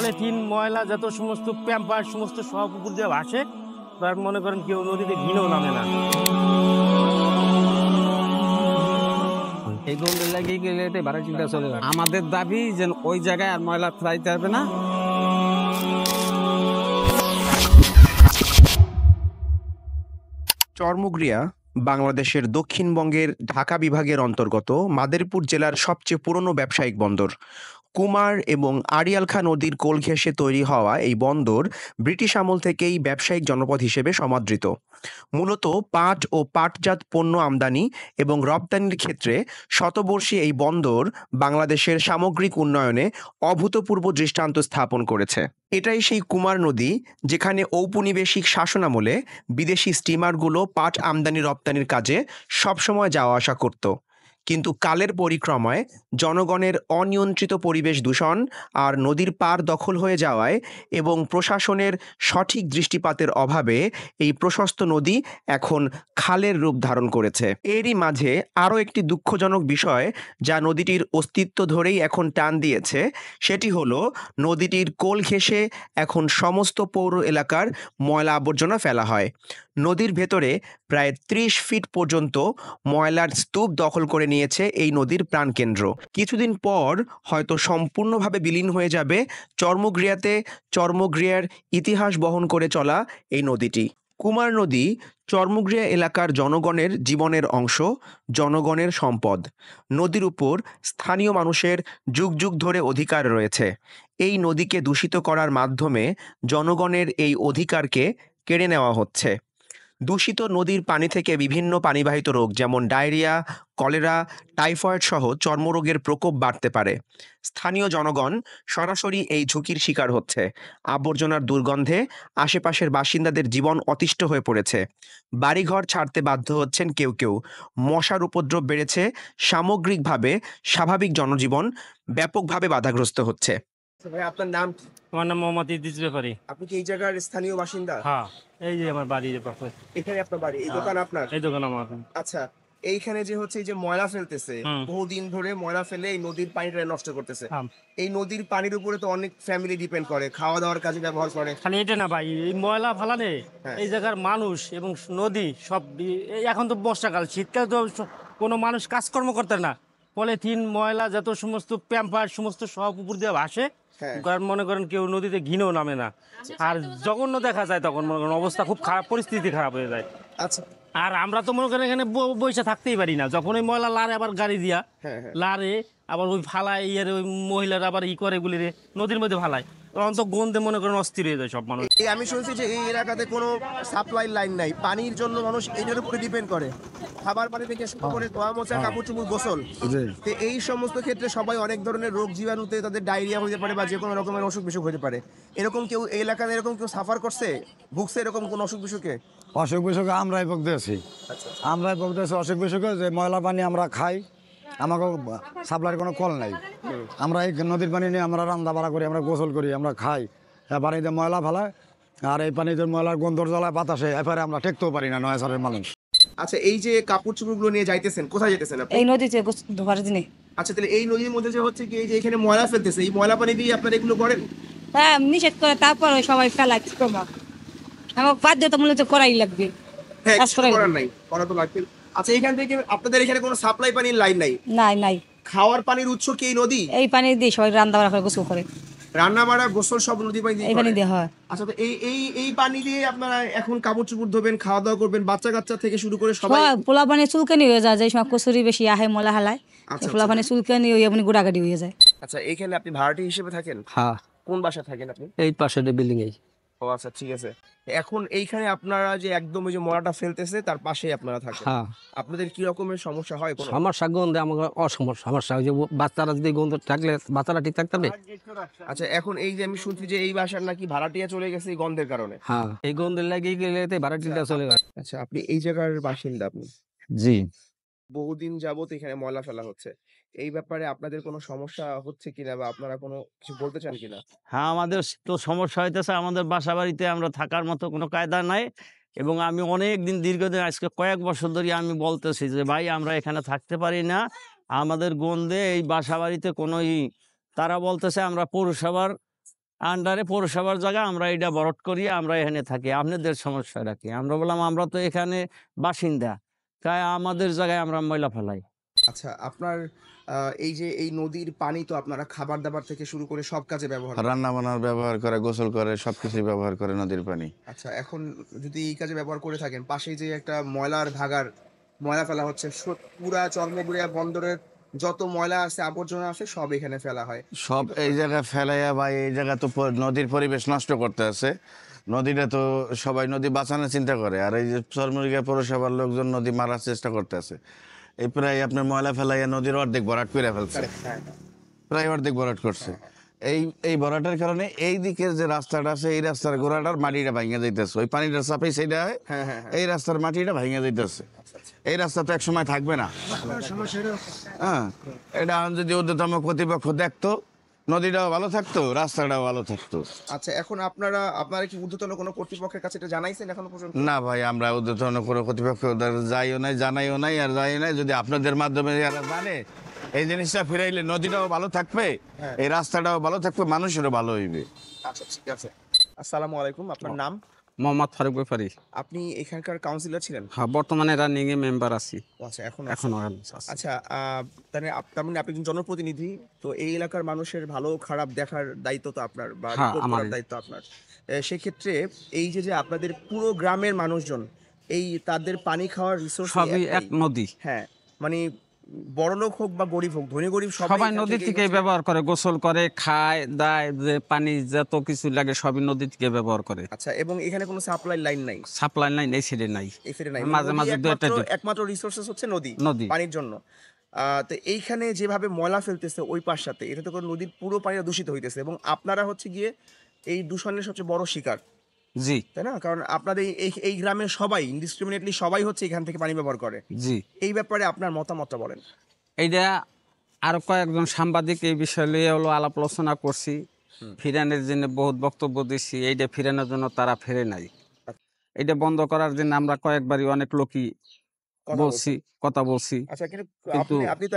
Polythene ময়লা যত সমস্ত প্যাম্পার সমস্ত সব উপর দিয়ে ভাসে, তার মনে করেন কেউ নদীতে ঘিনেও নামে না। এই গন্ধ লাগিয়ে গেলে ভাড়া চিন্তা চলে যাবে। আমাদের দাবি যে ওই জায়গায় আর ময়লা ফেলাইতে হবে না। চরমুগরিয়া বাংলাদেশের দক্ষিণবঙ্গের ঢাকা বিভাগের অন্তর্গত মাদারীপুর জেলার সবচেয়ে পুরনো ব্যবসায়িক বন্দর। কুমার এবং আড়িয়াল খাঁ নদীর কোল ঘেঁষে তৈরি হওয়া এই বন্দর ব্রিটিশ আমল থেকেই ব্যবসায়িক জনপদ হিসেবে সমাদৃত। মূলত পাট ও পাটজাত পণ্য আমদানি এবং রপ্তানির ক্ষেত্রে শতবর্ষী এই বন্দর বাংলাদেশের সামগ্রিক উন্নয়নে অভূতপূর্ব দৃষ্টান্ত স্থাপন করেছে। এটাই সেই কুমার নদী যেখানে ঔপনিবেশিক শাসনামলে বিদেশি স্টিমারগুলো পাট আমদানি রপ্তানির কাজে সবসময় যাওয়া আসা করত। কিন্তু কালের পরিক্রমায় জনগণের অনিয়ন্ত্রিত পরিবেশ দূষণ আর নদীর পার দখল হয়ে যাওয়ায় এবং প্রশাসনের সঠিক দৃষ্টিপাতের অভাবে এই প্রশস্ত নদী এখন খালের রূপ ধারণ করেছে। এরই মাঝে আরও একটি দুঃখজনক বিষয় যা নদীটির অস্তিত্ব ধরেই এখন টান দিয়েছে, সেটি হলো নদীটির কোল ঘেঁষে এখন সমস্ত পৌর এলাকার ময়লা আবর্জনা ফেলা হয়। নদীর ভেতরে প্রায় ৩০ ফিট পর্যন্ত ময়লার স্তূপ দখল করে নিয়েছে এই নদীর প্রাণকেন্দ্র। কিছুদিন পর হয়তো সম্পূর্ণভাবে বিলীন হয়ে যাবে চরমুগরিয়াতে চরমুগরিয়ার ইতিহাস বহন করে চলা এই নদীটি। কুমার নদী চরমুগরিয়া এলাকার জনগণের জীবনের অংশ, জনগণের সম্পদ। নদীর উপর স্থানীয় মানুষের যুগ যুগ ধরে অধিকার রয়েছে। এই নদীকে দূষিত করার মাধ্যমে জনগণের এই অধিকারকে কেড়ে নেওয়া হচ্ছে। দূষিত নদীর পানি থেকে বিভিন্ন পানিবাহিত রোগ যেমন ডায়রিয়া, কলেরা, টাইফয়েড সহ চর্মরোগের প্রকোপ বাড়তে পারে। স্থানীয় জনগণ সরাসরি এই ঝুঁকির শিকার হচ্ছে। আবর্জনার দুর্গন্ধে আশেপাশের বাসিন্দাদের জীবন অতিষ্ঠ হয়ে পড়েছে। বাড়িঘর ছাড়তে বাধ্য হচ্ছেন কেউ কেউ। মশার উপদ্রব বেড়েছে। সামগ্রিকভাবে স্বাভাবিক জনজীবন ব্যাপকভাবে বাধাগ্রস্ত হচ্ছে। ভাই, আপনার নাম? আমার নাম মোহাম্মদ ইদ্রিস ব্যাপারী। আপনি কি এই জায়গার স্থানীয় বাসিন্দা? হ্যাঁ, এই যে আমার বাড়ি, যে পাশে। এখানে আপনার বাড়ি? এই দোকান আপনার? এই দোকান আমার। আচ্ছা, এইখানে যে হচ্ছে এই যে ময়লা ফেলতেছে, বহুদিন ধরে ময়লা ফেলে এই নদীর পানিটা নষ্ট করতেছে। এই নদীর পানির উপরে তো অনেক ফ্যামিলি ডিপেন্ড করে, খাওয়া দাওয়ার কাজে ব্যবহার করে। খালি এটা না ভাই, এই ময়লা ফালানে এই জায়গার মানুষ এবং নদী সব, এখন তো বর্ষাকাল, শীতকাল তো কোনো মানুষ কাজকর্ম করতে না। পলিথিন ময়লা যত সমস্ত প্যাম্পার সমস্ত সব উপর দিয়ে ভাসে, মনে করেন কেউ নদীতে ঘিনেও নামে না। আর জঘন্য দেখা যায়, তখন মনে করেন অবস্থা খুব খারাপ, পরিস্থিতি খারাপ হয়ে যায়। আচ্ছা, আর আমরা তো মনে করেন এখানে বসে থাকতেই পারি না। যখন ওই ময়লা লারে আবার গাড়ি দিয়া লারে আবার ওই ফালায়, ওই মহিলারা আবার করে গুলিরে নদীর মধ্যে ফালায়, তখন তো গন্ধে মনে করেন অস্থির হয়ে যায় সব মানুষ। আমি শুনছি যে এই এলাকাতে কোনো সাপ্লাই লাইন নাই, পানির জন্য মানুষ এটার উপরে ডিপেন্ড করে। খাবার পানি থেকে শুরু করে ধোয়া মোছা, কাপড় চোপড়, গোসল। তো এই সমস্ত ক্ষেত্রে সবাই অনেক ধরনের রোগ জীবাণুতে তাদের ডায়রিয়া হতে পারে বা যে কোনো রকমের অসুখ বিসুখ হতে পারে। এরকম কেউ এই এলাকাতে এরকম কেউ সাফার করছে, ভুগছে এরকম কোন অসুখ বিসুখে? অসুখ বিসুখে আমরাই ভুগতেছি। আমরাই ভুগতেছি অসুখ বিসুখে, যে ময়লা পানি আমরা খাই, আমাকে সাপ্লাইয়ের কোনো কল নাই। আমরা এই নদীর পানি নিয়ে আমরা রান্না বাড়া করি, আমরা গোসল করি, আমরা খাই। পানিতে ময়লা ফেলায়, আর এই পানিতে ময়লার গন্ধর জ্বালায় বাতাসে এবারে আমরা ঠেকতেও পারি না, ৯ সালের মানুষ। আচ্ছা, এই যে কাপড় চোপড়গুলো নিয়ে যাইতেছেন, কোথায় যেতেছেন আপনি? এই নদীতে ধোয়ার দিনে। আচ্ছা, তাহলে এই নদীর মধ্যে যে হচ্ছে কি এই যে এখানে ময়লা ফেলতেছে, এই ময়লা পানি দিয়ে আপনারা এগুলো করেন? হ্যাঁ, নিষেধ করে, তারপর সবাই ফেলায়। আমার বাধ্যতামূলক করাই লাগবে। হ্যাঁ, করার নাই, করা তো লাগবে। আচ্ছা, এখান থেকে আপনাদের এখানে কোনো সাপ্লাই পানির লাইন নাই? নাই, নাই। খাওয়ার পানির উৎস কি এই নদী? এই পানি দিয়ে সবাই রান্না বাড়া করে, গোসল করে। রান্না বাড়া গোসল সব নদী পানি দিয়ে? এই পানি দিয়ে হয়। আচ্ছা, তো এই পানি দিয়ে আপনারা এখন কাপড় চোপড় ধোবেন, খাওয়া দাওয়া করবেন, বাচ্চা কাচ্চা থেকে শুরু করে সবাই? পোলা পানি চুলকানি হয়ে যায়, যে সময় কচুরি বেশি আহে ময়লা হালায়, পোলা পানি চুলকানি হয়ে আপনি গুড়াগাড়ি হয়ে যায়। আচ্ছা, এইখানে আপনি ভাড়াটি হিসেবে থাকেন? হ্যাঁ। কোন বাসা থাকেন আপনি? এই পাশের বিল্ডিং এই। ও আচ্ছা, ঠিক আছে। এখন এইখানে আপনারা যে একদম ওই যে ময়লাটা ফেলতেছে তার পাশেই আপনারা থাকেন। হ্যাঁ। আপনাদের কি রকমের সমস্যা হয়? কোনো সমস্যা গন্ধে আমাকে সমস্যা ওই যে বাচ্চারা যদি গন্ধ থাকলে বাচ্চারা ঠিক থাকতে হবে। আচ্ছা, এখন এই যে আমি শুনছি যে এই বাসার নাকি ভাড়াটিয়া চলে গেছে এই গন্ধের কারণে। হ্যাঁ, এই গন্ধ লাগিয়ে গেলে ভাড়া চিন্তা চলে যাবে। আচ্ছা, আপনি এই জায়গার বাসিন্দা? আপনি? জি। বহুদিন যাবত এখানে ময়লা ফেলা হচ্ছে, এই ব্যাপারে আপনাদের কোনো সমস্যা হচ্ছে কিনা বা আপনারা কোনো কিছু বলতে চান কিনা? হ্যাঁ, আমাদের তো সমস্যা হইতেছে। আমাদের বাসা বাড়িতে আমরা থাকার মতো কোনো কায়দা নাই, এবং আমি অনেক দিন, দীর্ঘদিন, আজকে কয়েক বছর ধরে আমি বলতেছি যে ভাই আমরা এখানে থাকতে পারি না, আমাদের গন্ধে এই বাসা বাড়িতে কোনোই। তারা বলতেছে আমরা পৌরসভার আন্ডারে পৌরসভার জায়গা, আমরা এটা বরট করি, আমরা এখানে থাকি, আপনাদের সমস্যা রাখি। আমরা বললাম আমরা তো এখানে বাসিন্দা, তাই আমাদের জায়গায় আমরা ময়লা ফেলাই। আচ্ছা, আপনার এই যে এই নদীর পানি তো আপনারা খাবার দাবার থেকে শুরু করে সব কাজে ব্যবহার করেন। রান্না বান্নার ব্যবহার করে, গোসল করে, সবকিছুই ব্যবহার করে নদীর পানি। আচ্ছা, এখন যদি এই কাজে ব্যবহার করে থাকেন, পাশেই যে একটা ময়লার ভাগার ময়লা ফেলা হচ্ছে, পুরা চর্মগুড়িয়া বন্দরের যত ময়লা আছে আবর্জনা আছে সব এখানে ফেলা হয়। সব এই জায়গায় ফেলাইয়া বা এই জায়গা তো নদীর পরিবেশ নষ্ট করতে আছে। নদীটা তো সবাই নদী বাঁচানোর চিন্তা করে, আর এই যে চরমুরিয়া পৌরসভার লোকজন নদী মারার চেষ্টা করতে আছে। এই প্রায় আপনার ময়লা ফেলাইয়া নদীর অর্ধেক ভরাট করে ফেলছে, প্রায় অর্ধেক ভরাট করছে। এই ভরাটের কারণে এই দিকের যে রাস্তাটা আছে, এই রাস্তার গোড়াটার মাটিটা ভাঙে যাইতেছে, ওই পানিটা চাপেই সেইটা হয়, এই রাস্তার মাটিটা ভাঙে যাইতেছে। এই রাস্তা তো এক সময় থাকবে না। হ্যাঁ, এটা যদি ঊর্ধ্বতম কর্তৃপক্ষ দেখতো, নদীটাও ভালো থাকতো, রাস্তাটাও ভালো থাকতো। আচ্ছা, এখন আপনারা কি ঊর্ধ্বতন কোনো কর্তৃপক্ষের কাছে এটা জানাইছেন এখনো পর্যন্ত? না ভাই, আমরা ঊর্ধ্বতন কোনো কর্তৃপক্ষ যাইও নাই, জানাইও নাই, আর যাই নাই। যদি আপনাদের মাধ্যমে যারা জানে এই জিনিসটা ফিরাইলে নদীটাও ভালো থাকবে, এই রাস্তাটাও ভালো থাকবে, মানুষেরও ভালো হইবে। আচ্ছা, ঠিক আছে। আসসালামু আলাইকুম, আপনার নাম? মোহাম্মদ ফারুক ব্যাপারী। আপনি এখানকার কাউন্সিলর ছিলেন? হ্যাঁ, বর্তমানে রানিং এ মেম্বার আছি। আচ্ছা, এখন আচ্ছা, তাহলে আপনি একজন জনপ্রতিনিধি, তো এই এলাকার মানুষের ভালো খারাপ দেখার দায়িত্ব তো আপনার, বা হ্যাঁ, report করার দায়িত্ব আপনার। সেক্ষেত্রে এই যে আপনাদের পুরো গ্রামের মানুষজন, এই তাদের পানি খাওয়ার রিসোর্স সবই এক নদী, হ্যাঁ, মানে বড়লোক হোক বা গরিব হোক, ধনী গরিব সবাই নদী থেকে ব্যবহার করে, গোসল করে, খায় দায়, যে পানি যত কিছু লাগে সবই নদী থেকে ব্যবহার করে। আচ্ছা, এবং এখানে কোনো সাপ্লাই লাইন নাই? সাপ্লাই লাইন এই সাইডে নাই, এই সাইডে নাই, মাঝে মাঝে একমাত্র রিসোর্সেস হচ্ছে নদী নদী পানির জন্য। তো এইখানে যেভাবে ময়লা ফেলতেছে ওই পাশটাতে, এটা তো করে নদীর পুরো পানিটা দূষিত হইতেছে, এবং আপনারা হচ্ছে গিয়ে এই দূষণের সবচেয়ে বড় শিকার, জি, তাই না? কারণ আপনাদের এই গ্রামের সবাই ইনডিসক্রিমিনেটলি সবাই হচ্ছে এখান থেকে পানি ব্যবহার করে। জি, এই ব্যাপারে আপনার মতামতটা বলেন। এইটা আরো কয়েকজন সাংবাদিক এই বিষয় নিয়ে হলো আলাপ আলোচনা করছি, ফিরানোর জন্য বহুত বক্তব্য দিচ্ছি, এইটা ফিরানোর জন্য তারা ফেরে নাই। এটা বন্ধ করার জন্য আমরা কয়েকবারই অনেক লোকই কথা বলছি। আচ্ছা, কিন্তু কিন্তু আপনি তো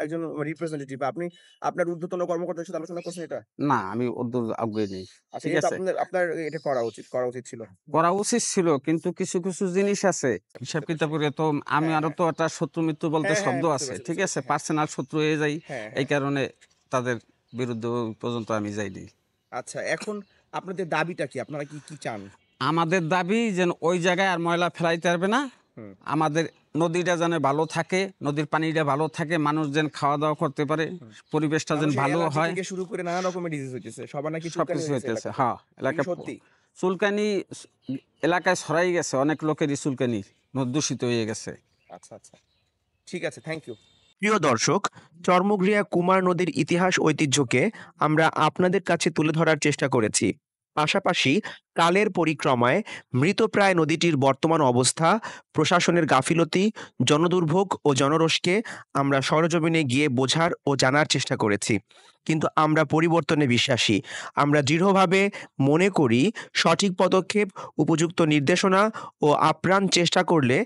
একজন রিপ্রেজেন্টেটিভ, আপনি আপনার ঊর্ধ্বতন কর্মকর্তার সাথে আলোচনা করছেন এটা? না, আমি ওদের আগে নেই। আচ্ছা, ঠিক এটা আছে, আপনার এটা করা উচিত ছিল, কিন্তু কিছু কিছু জিনিস আছে হিসাব কিতাব করে, তো আমি আরো তো একটা শত্রু মিত্র বলতে শব্দ আছে, ঠিক আছে, পার্সোনাল শত্রু হয়ে যাই, এই কারণে তাদের বিরুদ্ধে পর্যন্ত আমি যাইনি। আচ্ছা, এখন আপনাদের দাবিটা কি? আপনারা কি চান? আমাদের দাবি যেন ওই জায়গায় আর ময়লা ফেলাইতে পারবে না, আমাদের নদীটা যেন ভালো থাকে, নদীর পানিটা ভালো থাকে, মানুষ যেন খাওয়া দাওয়া করতে পারে, পরিবেশটা যেন ভালো হয়। থেকে শুরু করে নানা রকমের ডিজিজ হইতেছে, সবার নাকি সবকিছু হইতেছে। হ্যাঁ, এলাকা সত্যি চুলকানি এলাকায় ছড়াই গেছে, অনেক লোকেরই চুলকানি দূষিত হয়ে গেছে। আচ্ছা, ঠিক আছে, থ্যাংক ইউ। প্রিয় দর্শক, চর্মগ্রিয়া কুমার নদীর ইতিহাস ঐতিহ্যকে আমরা আপনাদের কাছে তুলে ধরার চেষ্টা করেছি। পাশাপাশি কালের পরিক্রমায় মৃতপ্রায় নদীটির বর্তমান অবস্থা, প্রশাসনের গাফিলতি, জনদুর্ভোগ ও জনরোষকে আমরা সরেজমিনে গিয়ে বোঝার ও জানার চেষ্টা করেছি। কিন্তু আমরা পরিবর্তনে বিশ্বাসী। আমরা দৃঢ়ভাবে মনে করি সঠিক পদক্ষেপ, উপযুক্ত নির্দেশনা ও আপ্রাণ চেষ্টা করলে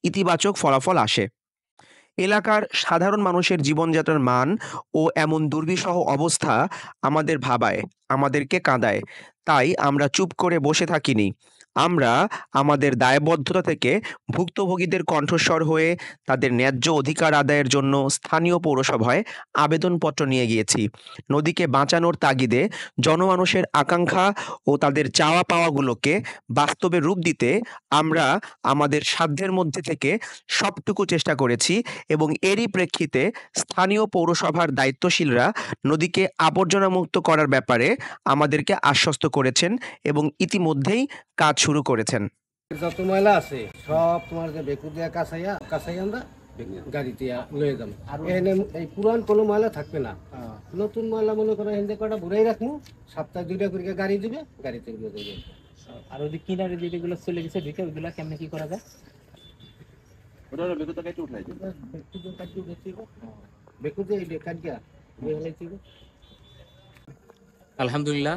ইতিবাচক ফলাফল আসে। এলাকার সাধারণ মানুষের জীবনযাত্রার মান ও এমন দুর্বিষহ অবস্থা আমাদের ভাবায়, আমাদেরকে কাঁদায়। তাই আমরা চুপ করে বসে থাকিনি। আমরা আমাদের দায়বদ্ধতা থেকে ভুক্তভোগীদের কণ্ঠস্বর হয়ে তাদের ন্যায্য অধিকার আদায়ের জন্য স্থানীয় পৌরসভায় আবেদনপত্র নিয়ে গিয়েছি। নদীকে বাঁচানোর তাগিদে জনমানুষের আকাঙ্ক্ষা ও তাদের চাওয়া পাওয়াগুলোকে বাস্তবে রূপ দিতে আমরা আমাদের সাধ্যের মধ্যে থেকে সবটুকু চেষ্টা করেছি, এবং এরই প্রেক্ষিতে স্থানীয় পৌরসভার দায়িত্বশীলরা নদীকে আবর্জনামুক্ত করার ব্যাপারে আমাদেরকে আশ্বস্ত করেছেন এবং ইতিমধ্যেই কাজ শুরু করেছেন। যত ময়লা আছে সব তোমার যে বেকু দিয়া কাছাই আমরা গাড়িতে লয়ে যাবো, আর এখানে এই পুরান কোনো ময়লা থাকবে না। নতুন ময়লা মনে করো এখান থেকে কটা ভরেই রাখবো, সপ্তাহে 2টা করে গাড়ি দিবে, গাড়িতে দেবে। আর ওই কিনারে যেগুলো চলে গেছে ঢুকে ওইগুলো কেমনে কি করা যায়? আলহামদুলিল্লাহ,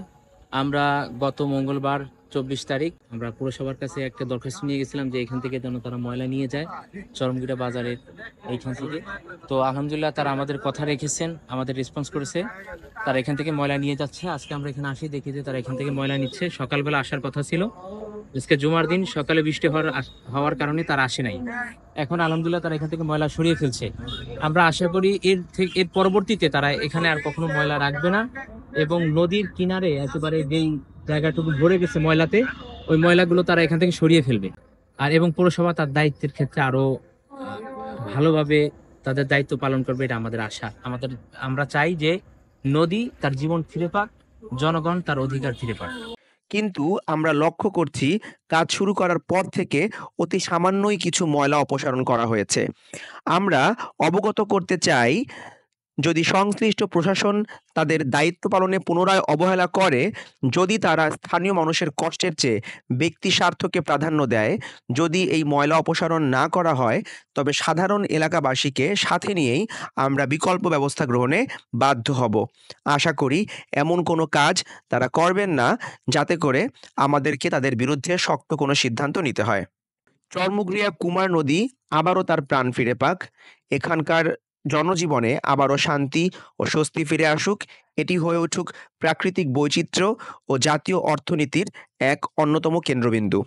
আমরা গত মঙ্গলবার 24 তারিখ আমরা পুরসভার কাছে একটা দরখাস্ত নিয়ে গেছিলাম যে এখান থেকে যেন তারা ময়লা নিয়ে যায় চরমগিরা বাজারের এইখান থেকে। তো আলহামদুলিল্লাহ তারা আমাদের কথা রেখেছেন, আমাদের রেসপন্স করেছে। তারা এখান থেকে ময়লা নিয়ে যাচ্ছে। আজকে আমরা এখানে আসি, দেখি যে তারা এখান থেকে ময়লা নিচ্ছে। সকালবেলা আসার কথা ছিল, আজকে জুমার দিন, সকালে বৃষ্টি হওয়ার কারণে তারা আসে নাই। এখন আলহামদুলিল্লাহ তারা এখান থেকে ময়লা সরিয়ে ফেলছে। আমরা আশা করি এর পরবর্তীতে তারা এখানে আর কখনো ময়লা রাখবে না, এবং নদীর কিনারে একেবারে যেই জায়গাটুকু ভরে গেছে ময়লাতে, ওই ময়লাগুলো তারা এখান থেকে সরিয়ে ফেলবে। আর এবং পৌরসভা তার দায়িত্বের ক্ষেত্রে আরো ভালোভাবে তাদের দায়িত্ব পালন করবে, এটা আমাদের আশা। আমরা চাই যে নদী তার জীবন ফিরে পাক, জনগণ তার অধিকার ফিরে পাক। কিন্তু আমরা লক্ষ্য করছি কাজ শুরু করার পর থেকে অতি সামান্যই কিছু ময়লা অপসারণ করা হয়েছে। আমরা অবগত করতে চাই, যদি সংশ্লিষ্ট প্রশাসন তাদের দায়িত্ব পালনে পুনরায় অবহেলা করে, যদি তারা স্থানীয় মানুষের কষ্টের চেয়ে ব্যক্তি স্বার্থকে প্রাধান্য দেয়, যদি এই ময়লা অপসারণ না করা হয়, তবে সাধারণ এলাকাবাসীকে সাথে নিয়েই আমরা বিকল্প ব্যবস্থা গ্রহণে বাধ্য হব। আশা করি এমন কোনো কাজ তারা করবেন না যাতে করে আমাদেরকে তাদের বিরুদ্ধে শক্ত কোনো সিদ্ধান্ত নিতে হয়। চরমুগরিয়া কুমার নদী আবারও তার প্রাণ ফিরে পাক, এখানকার জনজীবনে আবারও শান্তি ও স্বস্তি ফিরে আসুক, এটি হয়ে উঠুক প্রাকৃতিক বৈচিত্র্য ও জাতীয় অর্থনীতির এক অন্যতম কেন্দ্রবিন্দু।